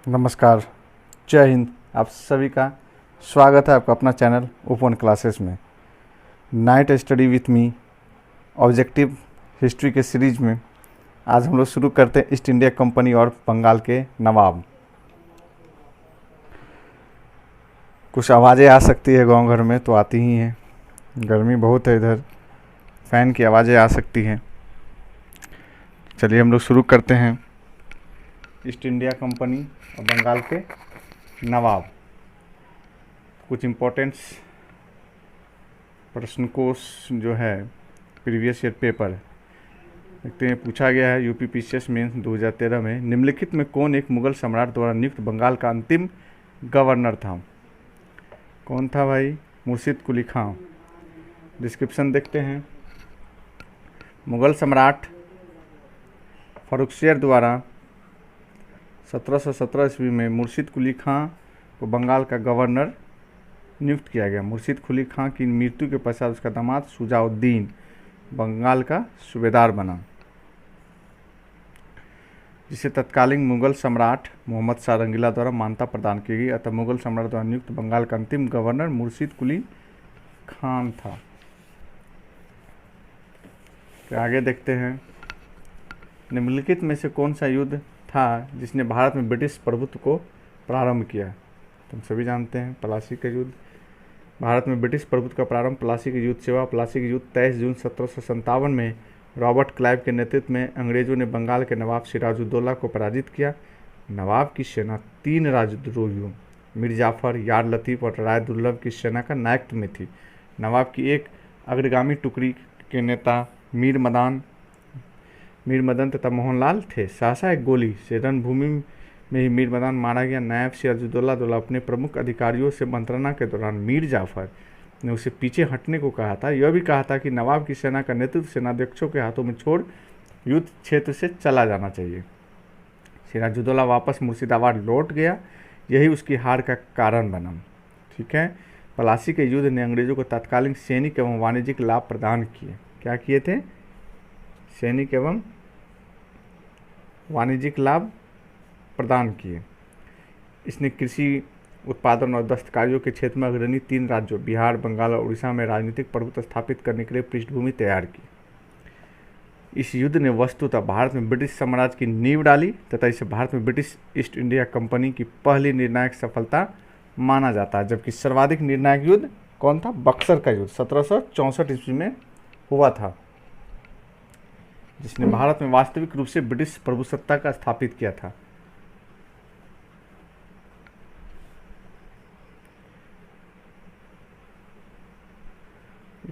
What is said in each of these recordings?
नमस्कार, जय हिंद। आप सभी का स्वागत है आपका अपना चैनल ओपन क्लासेस में। Night study with me objective history के सीरीज में आज हम लोग शुरू करते हैं ईस्ट इंडिया कंपनी और बंगाल के नवाब। कुछ आवाज़ें आ सकती है गांव घर में, तो आती ही हैं। गर्मी बहुत है इधर, फ़ैन की आवाज़ें आ सकती हैं। चलिए हम लोग शुरू करते हैं ईस्ट इंडिया कंपनी और बंगाल के नवाब। कुछ इम्पोर्टेंट्स प्रश्नकोश जो है प्रीवियस ईयर पेपर देखते हैं। पूछा गया है यूपी पीसीएस मेंस 2013 में, निम्नलिखित में कौन एक मुगल सम्राट द्वारा नियुक्त बंगाल का अंतिम गवर्नर था? कौन था भाई? मुर्शिद कुली खां। डिस्क्रिप्शन देखते हैं। मुगल सम्राट फर्रुखसियर द्वारा 1717 ईस्वी में मुर्शिद कुली खां को बंगाल का गवर्नर नियुक्त किया गया। मुर्शिद कुली खां की मृत्यु के पश्चात उसका दामाद शुजाउद्दीन बंगाल का सूबेदार बना, जिसे तत्कालीन मुगल सम्राट मोहम्मद शाह रंगीला द्वारा मान्यता प्रदान की गई। अतः मुगल सम्राट द्वारा नियुक्त बंगाल का अंतिम गवर्नर मुर्शिद कुली खान था। तो आगे देखते हैं, निम्नलिखित में से कौन सा युद्ध था जिसने भारत में ब्रिटिश प्रभुत्व को प्रारंभ किया? तुम सभी जानते हैं प्लासी का युद्ध। भारत में ब्रिटिश प्रभुत्व का प्रारंभ प्लासी के युद्ध से हुआ। प्लासी के युद्ध 23 जून 1757 में रॉबर्ट क्लाइव के नेतृत्व में अंग्रेजों ने बंगाल के नवाब सिराजुद्दौला को पराजित किया। नवाब की सेना 3 राजद्रोहियों मीर जाफर, यार लतीफ़ और राय दुर्लभ की सेना का नायकत्व में थी। नवाब की एक अग्रगामी टुकड़ी के नेता मीर मदन तथा मोहनलाल थे। सहसा एक गोली से रणभूमि में ही मीर मदन मारा गया। नायब सिराजुद्दौला अपने प्रमुख अधिकारियों से मंत्रणा के दौरान मीर जाफर ने उसे पीछे हटने को कहा था। यह भी कहा था कि नवाब की सेना का नेतृत्व सेनाध्यक्षों के हाथों में छोड़ युद्ध क्षेत्र से चला जाना चाहिए। सिराजुद्दौला वापस मुर्शिदाबाद लौट गया, यही उसकी हार का कारण बना। ठीक है। प्लासी के युद्ध ने अंग्रेजों को तत्कालीन सैनिक एवं वाणिज्यिक लाभ प्रदान किए। क्या किए थे? सैनिक एवं वाणिज्यिक लाभ प्रदान किए। इसने कृषि उत्पादन और दस्तकारियों के क्षेत्र में अग्रणी 3 राज्यों बिहार, बंगाल और उड़ीसा में राजनीतिक प्रभुत्व स्थापित करने के लिए पृष्ठभूमि तैयार की। इस युद्ध ने वस्तुतः भारत में ब्रिटिश साम्राज्य की नींव डाली तथा इसे भारत में ब्रिटिश ईस्ट इंडिया कंपनी की पहली निर्णायक सफलता माना जाता है। जबकि सर्वाधिक निर्णायक युद्ध कौन था? बक्सर का युद्ध 1764 ईस्वी में हुआ था, जिसने भारत में वास्तविक रूप से ब्रिटिश प्रभुसत्ता का स्थापित किया था।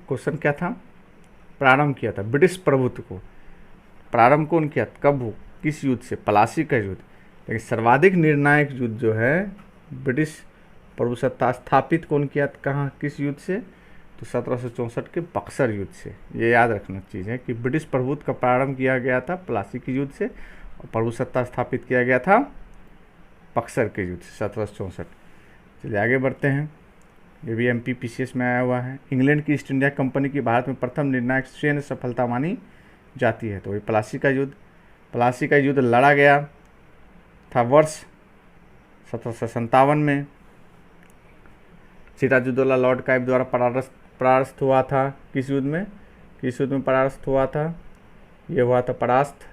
क्वेश्चन क्या था? प्रारंभ किया था ब्रिटिश प्रभुत्व को। प्रारंभ कौन किया? कब हो? किस युद्ध से? प्लासी का युद्ध। लेकिन सर्वाधिक निर्णायक युद्ध जो है ब्रिटिश प्रभुसत्ता स्थापित कौन किया? कहाँ, किस युद्ध से? तो 1764 के बक्सर युद्ध से। ये याद रखना चीज़ है कि ब्रिटिश प्रभुत्व का प्रारंभ किया गया था प्लासी के युद्ध से और प्रभुसत्ता स्थापित किया गया था बक्सर के युद्ध से 1764। चलिए आगे बढ़ते हैं। ये भी MPPCS में आया हुआ है। इंग्लैंड की ईस्ट इंडिया कंपनी की भारत में प्रथम निर्णायक सैन्य सफलता मानी जाती है। तो वही प्लासी का युद्ध। प्लासी का युद्ध लड़ा गया था वर्ष 1757 में। सिराजुद्दौला लॉर्ड क्लाइव द्वारा परास्त हुआ था। किस युद्ध में? किस युद्ध में परास्त हुआ था? ये हुआ था परास्त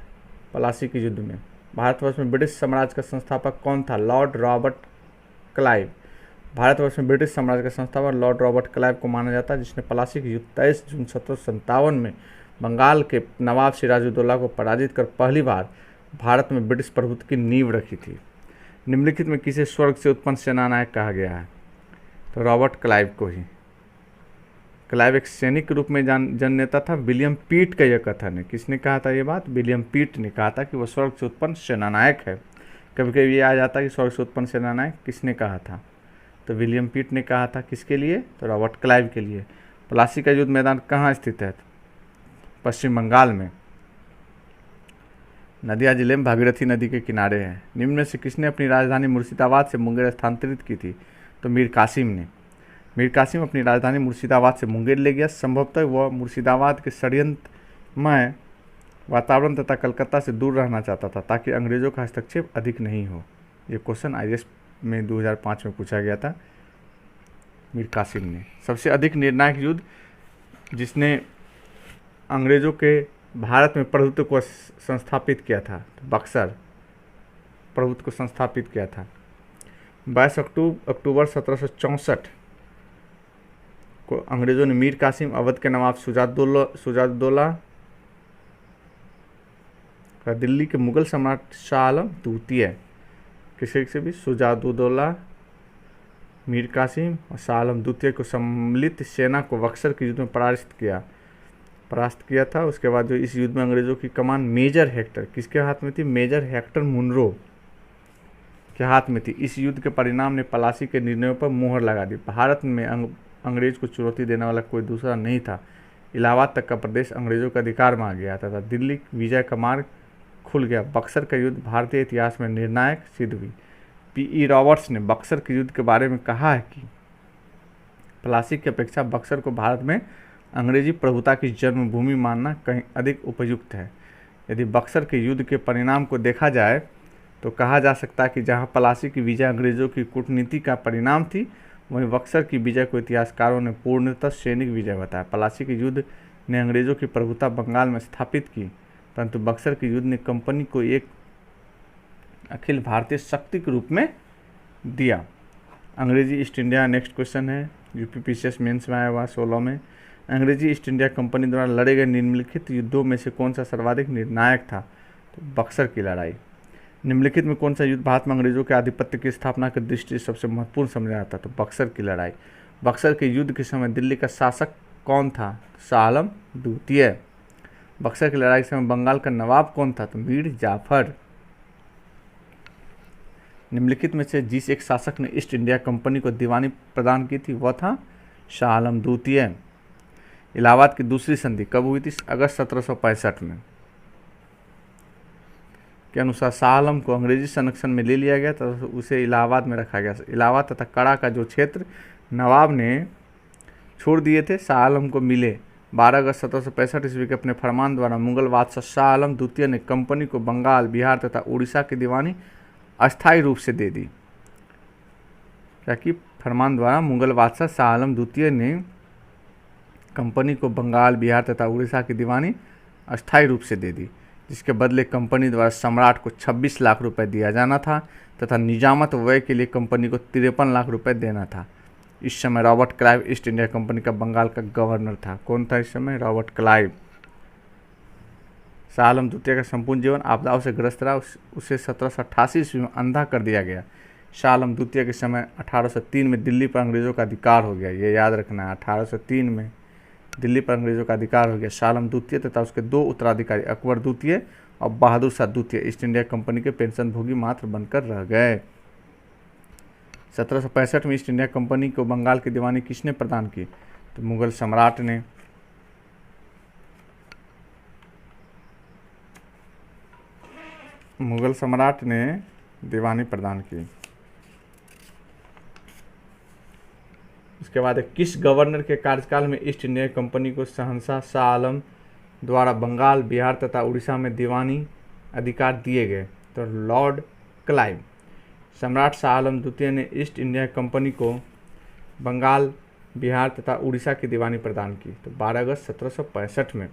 प्लासी के युद्ध में। भारतवर्ष में ब्रिटिश साम्राज्य का संस्थापक कौन था? Lord Robert Clive. भारतवर्ष में ब्रिटिश साम्राज्य का संस्थापक लॉर्ड रॉबर्ट क्लाइव को माना जाता है, जिसने प्लासी के युद्ध 23 जून 1757 में बंगाल के नवाब सिराजुद्दौला को पराजित कर पहली बार भारत में ब्रिटिश प्रभुत्व की नींव रखी थी। निम्नलिखित में किसे स्वर्ग से उत्पन्न सेनानायक कहा गया है? तो रॉबर्ट क्लाइव को ही। क्लाइव एक सैनिक के रूप में जननेता था। विलियम पीट का यह कथन है। किसने कहा था ये बात? विलियम पीट ने कहा था कि वह स्वर्ग से उत्पन्न सेनानायक है। कभी कभी ये आ जाता है कि स्वर्ग से उत्पन्न सेनानायक किसने कहा था? तो विलियम पीट ने कहा था। किसके लिए? तो रॉबर्ट क्लाइव के लिए। प्लासी का युद्ध मैदान कहाँ स्थित है? पश्चिम बंगाल में नदिया जिले में भागीरथी नदी के किनारे है। निम्न में से किसने अपनी राजधानी मुर्शिदाबाद से मुंगेर स्थानांतरित की थी? तो मीर कासिम ने। मीर कासिम अपनी राजधानी मुर्शिदाबाद से मुंगेर ले गया। संभवतः वह मुर्शिदाबाद के षड्यंत्रमय वातावरण तथा कलकत्ता से दूर रहना चाहता था ताकि अंग्रेजों का हस्तक्षेप अधिक नहीं हो। ये क्वेश्चन IAS में 2005 में पूछा गया था। मीर कासिम ने। सबसे अधिक निर्णायक युद्ध जिसने अंग्रेज़ों के भारत में प्रभुत्व को संस्थापित किया था, तो बक्सर प्रभुत्व को संस्थापित किया था। 22 अक्टूबर 1764 को अंग्रेज़ों ने मीर कासिम, अवध के नवाब शुजाउद्दौला का दिल्ली के मुगल सम्राट शाह आलम द्वितीय, किसी से भी शुजाउद्दौला, मीर कासिम और शाह आलम द्वितीय को सम्मिलित सेना को बक्सर के युद्ध में परास्त किया था। उसके बाद जो इस युद्ध में अंग्रेज़ों की कमान मेजर हेक्टर किसके हाथ में थी? मेजर हेक्टर मुनरो के हाथ में थी। इस युद्ध के परिणाम ने प्लासी के निर्णयों पर मुहर लगा दी। भारत में अंग्रेज को चुनौती देने वाला कोई दूसरा नहीं था। इलाहाबाद तक का प्रदेश अंग्रेजों के अधिकार में आ गया था। दिल्ली विजय का मार्ग खुल गया। बक्सर का युद्ध भारतीय इतिहास में निर्णायक सिद्ध हुई। P.E. रॉबर्ट्स ने बक्सर के युद्ध के बारे में कहा है कि प्लासी की अपेक्षा बक्सर को भारत में अंग्रेजी प्रभुता की जन्मभूमि मानना कहीं अधिक उपयुक्त है। यदि बक्सर के युद्ध के परिणाम को देखा जाए तो कहा जा सकता है कि जहां प्लासी की विजय अंग्रेजों की कूटनीति का परिणाम थी, वहीं बक्सर की विजय को इतिहासकारों ने पूर्णतः सैनिक विजय बताया। प्लासी के युद्ध ने अंग्रेजों की प्रभुता बंगाल में स्थापित की, परंतु बक्सर के युद्ध ने कंपनी को एक अखिल भारतीय शक्ति के रूप में दिया। अंग्रेजी ईस्ट इंडिया नेक्स्ट क्वेश्चन है, UPPCS मेंस में आया हुआ 16 में। अंग्रेजी ईस्ट इंडिया कंपनी द्वारा लड़े गए निम्नलिखित युद्धों में से कौन सा सर्वाधिक निर्णायक था? तो बक्सर की लड़ाई। निम्नलिखित में कौन सा युद्ध भारत में अंग्रेजों के आधिपत्य की स्थापना की दृष्टि से सबसे महत्वपूर्ण समझा जाता? तो बक्सर की लड़ाई। बक्सर के युद्ध के समय दिल्ली का शासक कौन था? शाह आलम द्वितीय। बक्सर की लड़ाई के समय बंगाल का नवाब कौन था? तो मीर जाफर। निम्नलिखित में से जिस एक शासक ने ईस्ट इंडिया कंपनी को दीवानी प्रदान की थी वह था शाह आलम द्वितीय। इलाहाबाद की दूसरी संधि कब हुई थी? अगस्त 1765 में। के अनुसार शाह आलम को अंग्रेजी संरक्षण में ले लिया गया तथा उसे इलाहाबाद में रखा गया। इलाहाबाद तथा कड़ा का जो क्षेत्र नवाब ने छोड़ दिए थे शाह आलम को मिले। 12 अगस्त 1765 ईस्वी के अपने फरमान द्वारा मुगल बादशाह शाह आलम द्वितीय ने कंपनी को बंगाल, बिहार तथा उड़ीसा की दीवानी अस्थायी रूप से दे दी। क्या कि फरमान द्वारा मुगल बादशाह शाह आलम द्वितीय ने कंपनी को बंगाल, बिहार तथा उड़ीसा की दीवानी अस्थायी रूप से दे दी, जिसके बदले कंपनी द्वारा सम्राट को 26 लाख रुपए दिया जाना था तथा निजामत व्यय के लिए कंपनी को 53 लाख रुपए देना था। इस समय Robert Clive east India company का बंगाल का गवर्नर था। कौन था इस समय? Robert Clive. शाह आलम द्वितीय का संपूर्ण जीवन आपदाओं से ग्रस्त रहा। उसे 1788 ईस्वी में अंधा कर दिया गया। शाह आलम द्वितीय के समय 1803 में दिल्ली पर अंग्रेजों का अधिकार हो गया। ये याद रखना है, 1803 में दिल्ली पर अंग्रेजों का अधिकार हो गया। शाह आलम द्वितीय तथा उसके दो उत्तराधिकारी अकबर द्वितीय और बहादुर शाह द्वितीय ईस्ट इंडिया कंपनी के पेंशनभोगी मात्र बनकर रह गए। 1765 में ईस्ट इंडिया कंपनी को बंगाल की दीवानी किसने प्रदान की? तो मुगल सम्राट ने। मुगल सम्राट ने दीवानी प्रदान की। उसके बाद किस गवर्नर के कार्यकाल में ईस्ट इंडिया कंपनी को शहंशाह शाह आलम द्वारा बंगाल, बिहार तथा उड़ीसा में दीवानी अधिकार दिए गए? तो लॉर्ड क्लाइव। सम्राट शाह आलम द्वितीय ने ईस्ट इंडिया कंपनी को बंगाल, बिहार तथा उड़ीसा की दीवानी प्रदान की। तो 12 अगस्त 1765 में।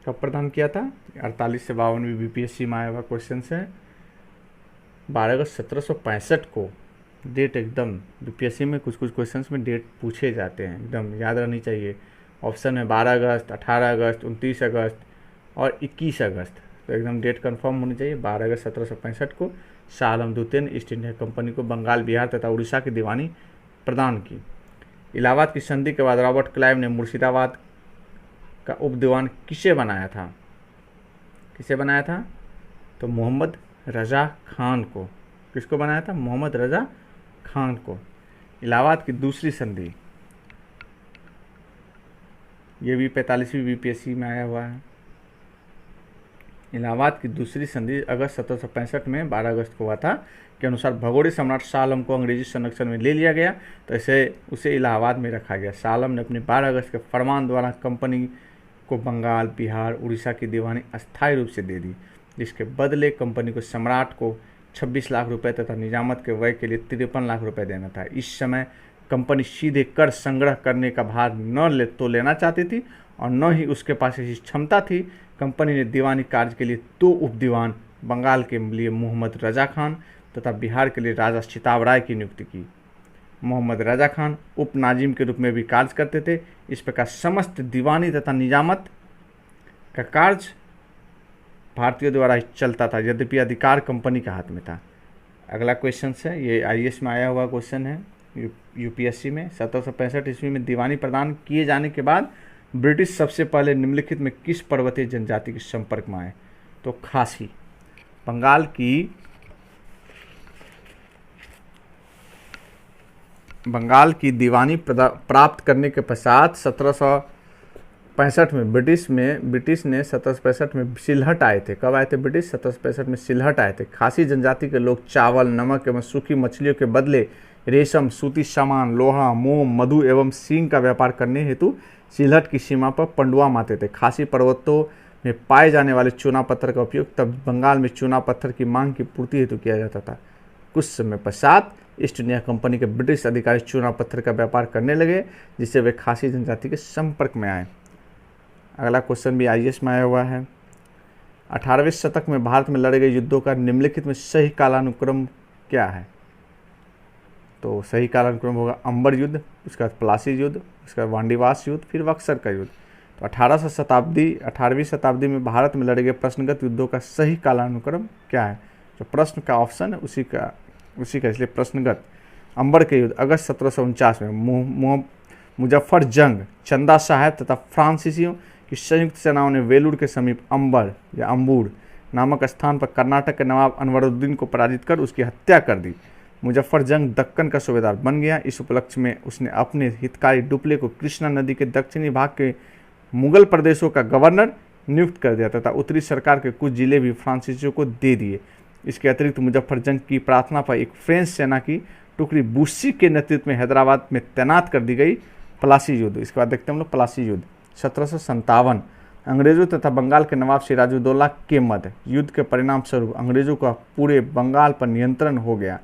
कब प्रदान किया था? 48 से 52 BPSC में आया हुआ क्वेश्चन है। 12 अगस्त 1765 को डेट एकदम BPSC में कुछ क्वेश्चंस में डेट पूछे जाते हैं, एकदम याद रहनी चाहिए। ऑप्शन में 12 अगस्त, 18 अगस्त, 29 अगस्त और 21 अगस्त। तो एकदम डेट कंफर्म होनी चाहिए। 12 अगस्त 1765 को शाह आलम द्वितीय ने ईस्ट इंडिया कंपनी को बंगाल, बिहार तथा उड़ीसा की दीवानी प्रदान की। इलाहाबाद की संधि के बाद रॉबर्ट क्लाइव ने मुर्शिदाबाद का उपदीवान किसे बनाया था? किसे बनाया था? तो मोहम्मद रजा खान को। किसको बनाया था? मोहम्मद रजा खान को। इलाहाबाद की दूसरी संधि, ये भी 45वीं BPSC में आया हुआ है। इलाहाबाद की दूसरी संधि अगस्त 1765 में 12 अगस्त को हुआ था। के अनुसार भगोड़े सम्राट शाह आलम को अंग्रेजी संरक्षण में ले लिया गया, तो उसे इलाहाबाद में रखा गया। शाह आलम ने अपने 12 अगस्त के फरमान द्वारा कंपनी को बंगाल, बिहार, उड़ीसा की दीवानी अस्थायी रूप से दे दी, जिसके बदले कंपनी को सम्राट को 26 लाख रुपए तथा निजामत के व्यय के लिए 53 लाख रुपए देना था। इस समय कंपनी सीधे कर संग्रह करने का भार लेना चाहती थी और न ही उसके पास ऐसी क्षमता थी। कंपनी ने दीवानी कार्य के लिए 2 उप दीवान, बंगाल के लिए मोहम्मद रजा खान तथा बिहार के लिए राजा सिताब राय की नियुक्ति की। मोहम्मद रजा खान उप नाजिम के रूप में भी कार्य करते थे। इस प्रकार समस्त दीवानी तथा निजामत का कार्य भारतीयों द्वारा ही चलता था, यद्यपि अधिकार कंपनी के हाथ में था। अगला क्वेश्चन है, ये IAS में आया हुआ क्वेश्चन है UPSC में। 1765 ईस्वी में दीवानी प्रदान किए जाने के बाद ब्रिटिश सबसे पहले निम्नलिखित में किस पर्वतीय जनजाति के संपर्क में आए? तो खासी। बंगाल की दीवानी प्राप्त करने के पश्चात 1765 में ब्रिटिश ने 1765 में सिलहट आए थे। कब आए थे ब्रिटिश? 1765 में सिलहट आए थे। खासी जनजाति के लोग चावल, नमक एवं सूखी मछलियों के बदले रेशम, सूती सामान, लोहा, मोम, मधु एवं सींग का व्यापार करने हेतु सिलहट की सीमा पर पंडुआ मारते थे। खासी पर्वतों में पाए जाने वाले चूना पत्थर का उपयोग तब बंगाल में चूना पत्थर की मांग की पूर्ति हेतु किया जाता था। कुछ समय पश्चात ईस्ट इंडिया कंपनी के ब्रिटिश अधिकारी चूना पत्थर का व्यापार करने लगे, जिससे वे खासी जनजाति के संपर्क में आए। अगला क्वेश्चन भी IAS में आया हुआ है। 18वें शतक में भारत में लड़े गए युद्धों का निम्नलिखित में सही कालानुक्रम क्या है? तो सही कालानुक्रम होगा अंबर युद्ध, उसके बाद प्लासी युद्ध, उसके बाद वांडीवास युद्ध, फिर बक्सर का युद्ध। तो 18वीं शताब्दी में भारत में लड़े गए प्रश्नगत युद्धों का सही कालानुक्रम क्या है? जो प्रश्न का ऑप्शन है उसी का इसलिए प्रश्नगत। अंबर के युद्ध अगस्त 1749 में मुजफ्फर जंग, चंदा साहब तथा फ्रांसीसियों की संयुक्त सेनाओं ने वेलूर के समीप अंबर या अम्बूर नामक स्थान पर कर्नाटक के नवाब अनवरुद्दीन को पराजित कर उसकी हत्या कर दी। मुजफ्फर जंग दक्कन का सूबेदार बन गया। इस उपलक्ष्य में उसने अपने हितकारी डुप्ले को कृष्णा नदी के दक्षिणी भाग के मुगल प्रदेशों का गवर्नर नियुक्त कर दिया तथा उत्तरी सरकार के कुछ जिले भी फ्रांसीसियों को दे दिए। इसके अतिरिक्त मुजफ्फर जंग की प्रार्थना पर एक फ्रेंच सेना की टुकड़ी बुस्सी के नेतृत्व में हैदराबाद में तैनात कर दी गई। प्लासी युद्ध, इसके बाद देखते हैं हम लोग प्लासी युद्ध 1757 अंग्रेजों तथा बंगाल के नवाब सिराजुद्दौला के मध्य युद्ध के परिणाम स्वरूप अंग्रेजों का पूरे बंगाल पर नियंत्रण हो गया।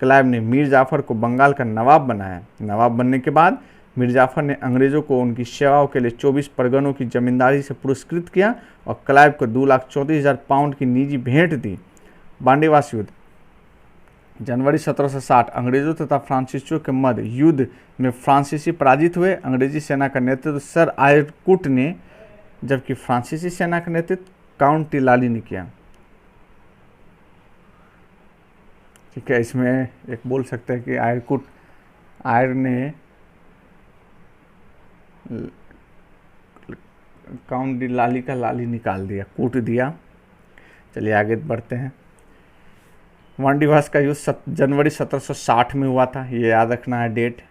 क्लाइव ने मीर जाफर को बंगाल का नवाब बनाया। नवाब बनने के बाद मीर जाफर ने अंग्रेजों को उनकी सेवाओं के लिए 24 परगनों की जमींदारी से पुरस्कृत किया और क्लाइव को 2,34,000 पाउंड की निजी भेंट दी। वांडीवास युद्ध जनवरी 1760 अंग्रेजों तथा फ्रांसीसियों के मध्य युद्ध में फ्रांसीसी पराजित हुए। अंग्रेजी सेना का नेतृत्व सर आयरकुट ने, जबकि फ्रांसीसी सेना का नेतृत्व काउंट टिलाली ने किया। ठीक है, इसमें एक बोल सकते हैं कि आयर ने काउंट टिलाली का लाली निकाल दिया, कूट दिया। चलिए आगे बढ़ते हैं। वांडीवास का युद्ध जनवरी 1760 में हुआ था, ये याद रखना है डेट।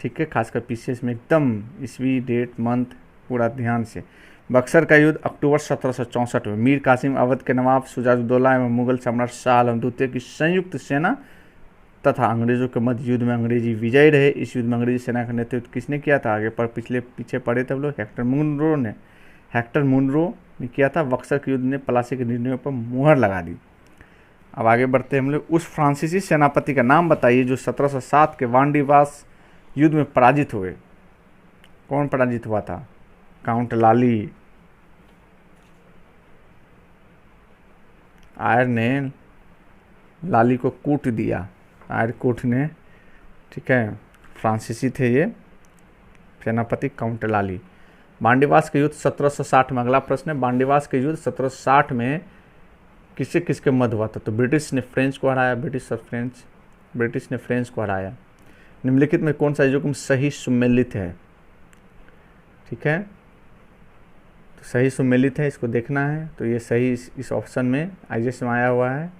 ठीक है, खासकर पीछे इसमें एकदम ईस्वी, डेट, मंथ पूरा ध्यान से। बक्सर का युद्ध अक्टूबर 1764 में मीर कासिम अवध के नवाब सिराजुद्दौला एवं मुगल सम्राट शाह आलम द्वितीय की संयुक्त सेना तथा अंग्रेजों के मध्य युद्ध में अंग्रेजी विजयी रहे। इस युद्ध में अंग्रेजी सेना का नेतृत्व किसने किया था? आगे पर पीछे पढ़े थे हम लोग, हेक्टर मुनरो ने किया था। बक्सर के युद्ध ने प्लासी के निर्णयों पर मुहर लगा दी। अब आगे बढ़ते हैं हम लोग। उस फ्रांसीसी सेनापति का नाम बताइए जो 1707 के वांडीवास युद्ध में पराजित हुए। कौन पराजित हुआ था? काउंट लाली। आयर ने लाली को कूट दिया, आयरकुट ने। ठीक है, फ्रांसीसी थे ये सेनापति काउंट लाली। वांडीवास के युद्ध 1760 में, अगला प्रश्न है, वांडीवास के युद्ध 1760 में किससे किसके मध्य हुआ था? तो ब्रिटिश ने फ्रेंच को हराया। ब्रिटिश ने फ्रेंच को हराया। निम्नलिखित में कौन सा युग्म सही सुमेलित है? ठीक है, तो सही सुमेलित है, इसको देखना है। तो ये सही इस ऑप्शन में IAS में आया हुआ है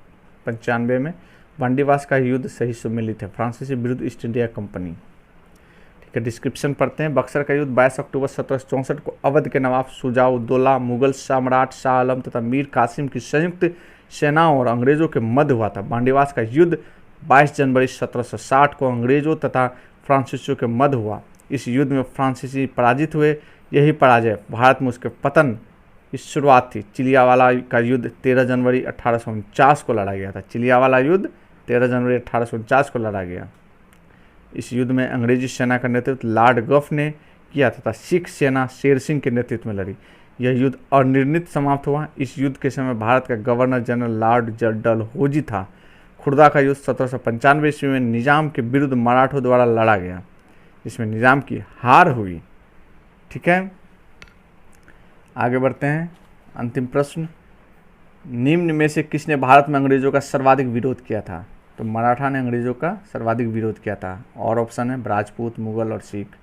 95 में। वांडीवास का युद्ध सही सुमेलित है, फ्रांसीसी विरुद्ध ईस्ट इंडिया कंपनी। ठीक है, डिस्क्रिप्शन पढ़ते हैं। बक्सर का युद्ध 22 अक्टूबर 1764 को अवध के नवाब शुजाउद्दौला, मुगल सम्राट शाह आलम तथा मीर कासिम की संयुक्त सेनाओं और अंग्रेजों के मध्य हुआ था। वांडीवास का युद्ध 22 जनवरी 1760 को अंग्रेजों तथा फ्रांसीसियों के मध्य हुआ। इस युद्ध में फ्रांसीसी पराजित हुए। यही पराजय भारत में उसके पतन की शुरुआत थी। चिलियावाला का युद्ध 13 जनवरी 1849 को लड़ा गया था। चिलियावाला युद्ध 13 जनवरी 1849 को लड़ा गया। इस युद्ध में अंग्रेजी सेना का नेतृत्व लॉर्ड गफ ने किया तथा सिख सेना शेर सिंह के नेतृत्व में लड़ी। यह युद्ध अनिर्णित समाप्त हुआ। इस युद्ध के समय भारत का गवर्नर जनरल लॉर्ड डलहौजी था। खुर्दा का युद्ध 1795 ईस्वी में निजाम के विरुद्ध मराठों द्वारा लड़ा गया, जिसमें निजाम की हार हुई। ठीक है, आगे बढ़ते हैं। अंतिम प्रश्न, निम्न में से किसने भारत में अंग्रेजों का सर्वाधिक विरोध किया था? तो मराठा ने अंग्रेजों का सर्वाधिक विरोध किया था। और ऑप्शन है राजपूत, मुगल और सिख।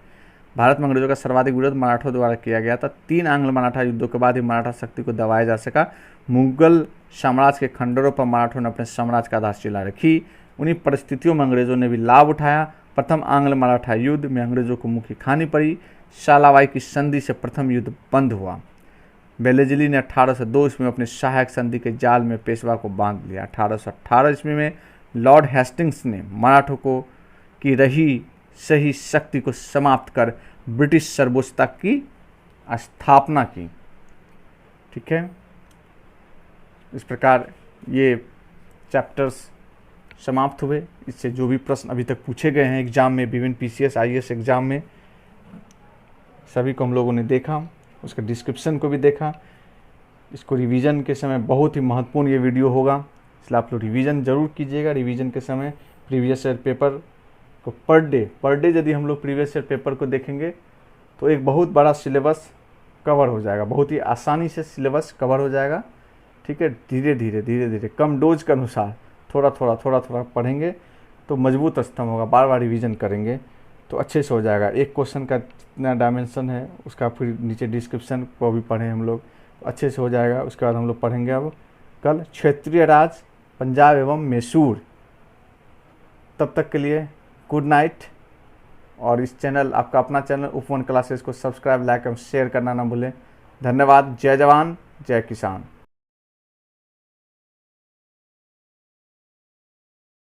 भारत में अंग्रेजों का सर्वाधिक विरोध मराठों द्वारा किया गया था। 3 आंग्ल मराठा युद्धों के बाद ही मराठा शक्ति को दबाया जा सका। मुगल साम्राज्य के खंडरों पर मराठों ने अपने साम्राज्य का आधारशिला रखी। उन्हीं परिस्थितियों में अंग्रेजों ने भी लाभ उठाया। प्रथम आंग्ल मराठा युद्ध में अंग्रेजों को मुक्ति खानी पड़ी। शालाबाई की संधि से प्रथम युद्ध बंद हुआ। बेलेजली ने 1802 ईस्वी में अपने सहायक संधि के जाल में पेशवा को बांध लिया। 1818 ईस्वी में लॉर्ड हेस्टिंग्स ने मराठों को की रही सही शक्ति को समाप्त कर ब्रिटिश सर्वोच्चता की स्थापना की। ठीक है, इस प्रकार ये चैप्टर्स समाप्त हुए। इससे जो भी प्रश्न अभी तक पूछे गए हैं एग्जाम में, विभिन्न पीसीएस आईएएस एग्जाम में, सभी को हम लोगों ने देखा, उसका डिस्क्रिप्शन को भी देखा। इसको रिवीजन के समय बहुत ही महत्वपूर्ण ये वीडियो होगा, इसलिए आप लोग रिवीजन जरूर कीजिएगा। रिवीजन के समय प्रीवियस ईयर पेपर को पर डे यदि हम लोग प्रीवियस ईयर पेपर को देखेंगे तो एक बहुत बड़ा सिलेबस कवर हो जाएगा, बहुत ही आसानी से सिलेबस कवर हो जाएगा। ठीक है, धीरे धीरे कम डोज के अनुसार थोड़ा थोड़ा पढ़ेंगे तो मजबूत स्तंभ होगा। बार बार रिवीजन करेंगे तो अच्छे से हो जाएगा। एक क्वेश्चन का जितना डायमेंशन है उसका फिर नीचे डिस्क्रिप्शन को भी पढ़ें हम लोग, अच्छे से हो जाएगा। उसके बाद हम लोग पढ़ेंगे अब कल क्षेत्रीय राज पंजाब एवं मैसूर। तब तक के लिए गुड नाइट। और इस चैनल, आपका अपना चैनल उपवन क्लासेस को सब्सक्राइब, लाइक एवं शेयर करना ना भूलें। धन्यवाद। जय जवान जय किसान।